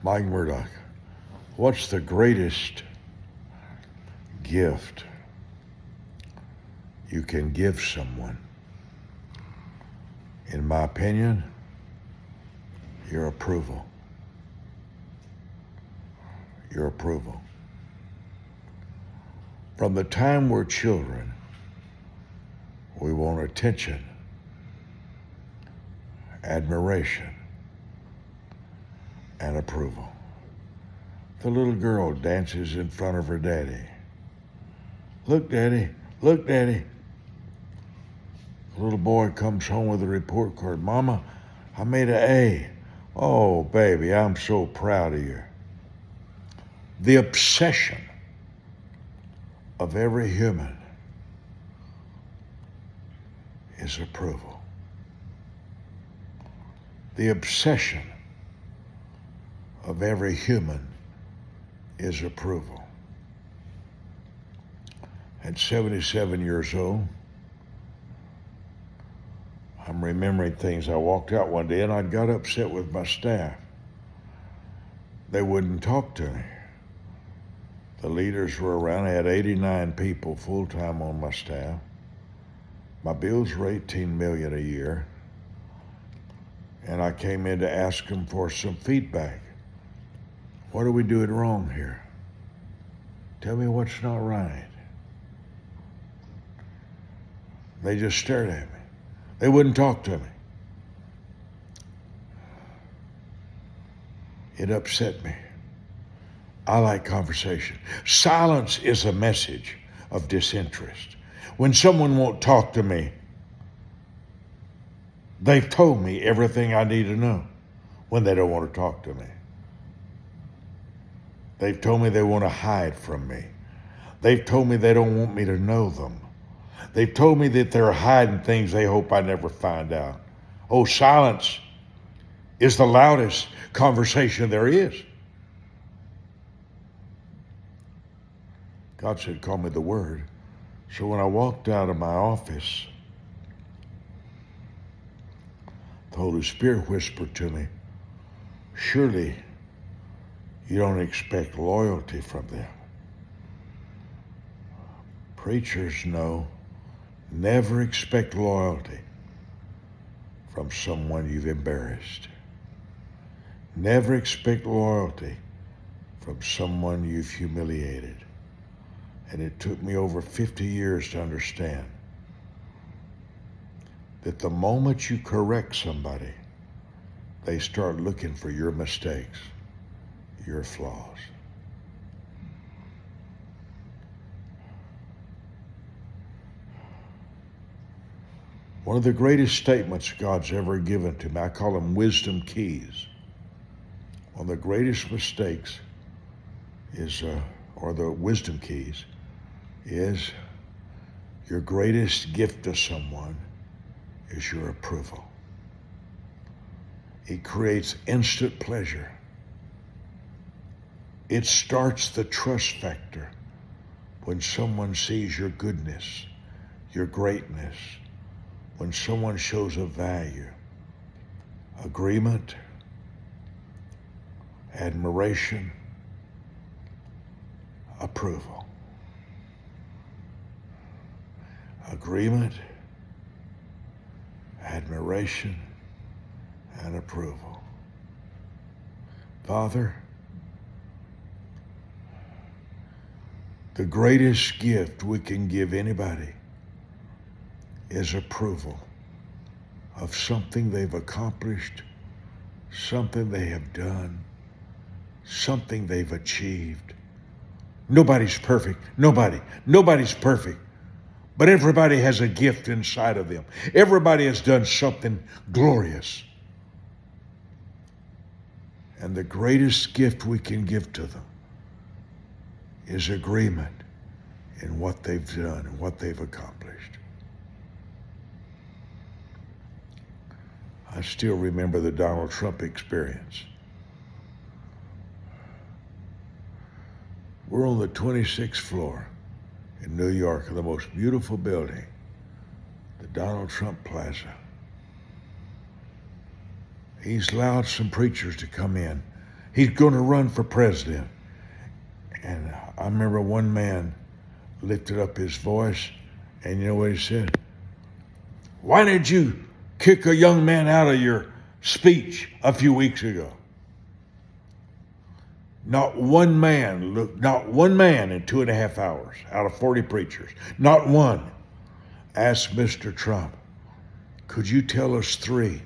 Mike Murdock, what's the greatest gift you can give someone? In my opinion, your approval. Your approval. From the time we're children, we want attention, admiration, and approval. The little girl dances in front of her daddy. Look, Daddy. Look, Daddy. The little boy comes home with a report card. Mama, I made an A. Oh, baby, I'm so proud of you. The obsession of every human is approval. The obsession of every human is approval. At 77 years old, I'm remembering things. I walked out one day and I got upset with my staff. They wouldn't talk to me. The leaders were around. I had 89 people full-time on my staff. My bills were $18 million a year. And I came in to ask them for some feedback. What are we doing wrong here? Tell me what's not right. They just stared at me. They wouldn't talk to me. It upset me. I like conversation. Silence is a message of disinterest. When someone won't talk to me, they've told me everything I need to know when they don't want to talk to me. They've told me they want to hide from me. They've told me they don't want me to know them. They've told me that they're hiding things they hope I never find out. Oh, silence is the loudest conversation there is. God said, call me the Word. So when I walked out of my office, the Holy Spirit whispered to me, surely you don't expect loyalty from them. Preachers know, never expect loyalty from someone you've embarrassed. Never expect loyalty from someone you've humiliated. And it took me over 50 years to understand that the moment you correct somebody, they start looking for your mistakes, your flaws. One of the greatest statements God's ever given to me, I call them wisdom keys. One of the greatest mistakes is, or the wisdom keys, is your greatest gift to someone is your approval. It creates instant pleasure. It starts the trust factor when someone sees your goodness, your greatness, when someone shows a value. Agreement, admiration, approval. Agreement, admiration, and approval. Father, the greatest gift we can give anybody is approval of something they've accomplished, something they have done, something they've achieved. Nobody's perfect. Nobody's perfect. But everybody has a gift inside of them. Everybody has done something glorious. And the greatest gift we can give to them is agreement in what they've done and what they've accomplished. I still remember the Donald Trump experience. We're on the 26th floor in New York, the most beautiful building, the Donald Trump Plaza. He's allowed some preachers to come in He's going to run for president. And I remember one man lifted up his voice, and you know what he said? Why did you kick a young man out of your speech a few weeks ago? Not one man in 2.5 hours out of 40 preachers, not one asked Mr. Trump, could you tell us 3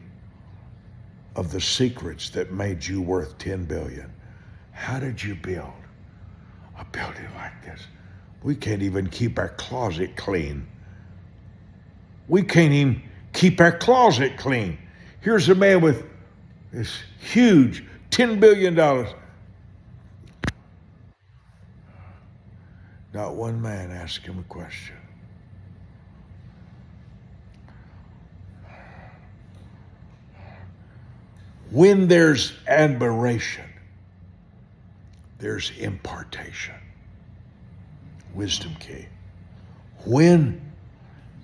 of the secrets that made you worth $10 billion? How did you build a building like this? We can't even keep our closet clean. We can't even keep our closet clean. Here's a man with this huge $10 billion. Not one man asked him a question. When there's admiration, there's impartation. Wisdom key. When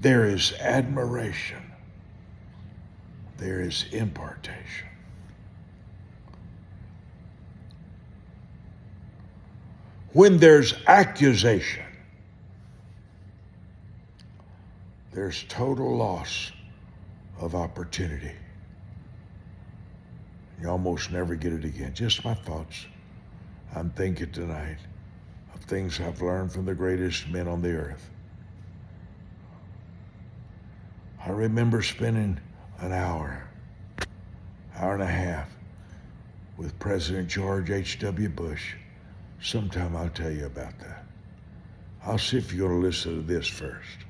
there is admiration, there is impartation. When there's accusation, there's total loss of opportunity. You almost never get it again. Just my thoughts. I'm thinking tonight of things I've learned from the greatest men on the earth. I remember spending an hour and a half with President George H.W. Bush. Sometime I'll tell you about that. I'll see if you're going to listen to this first.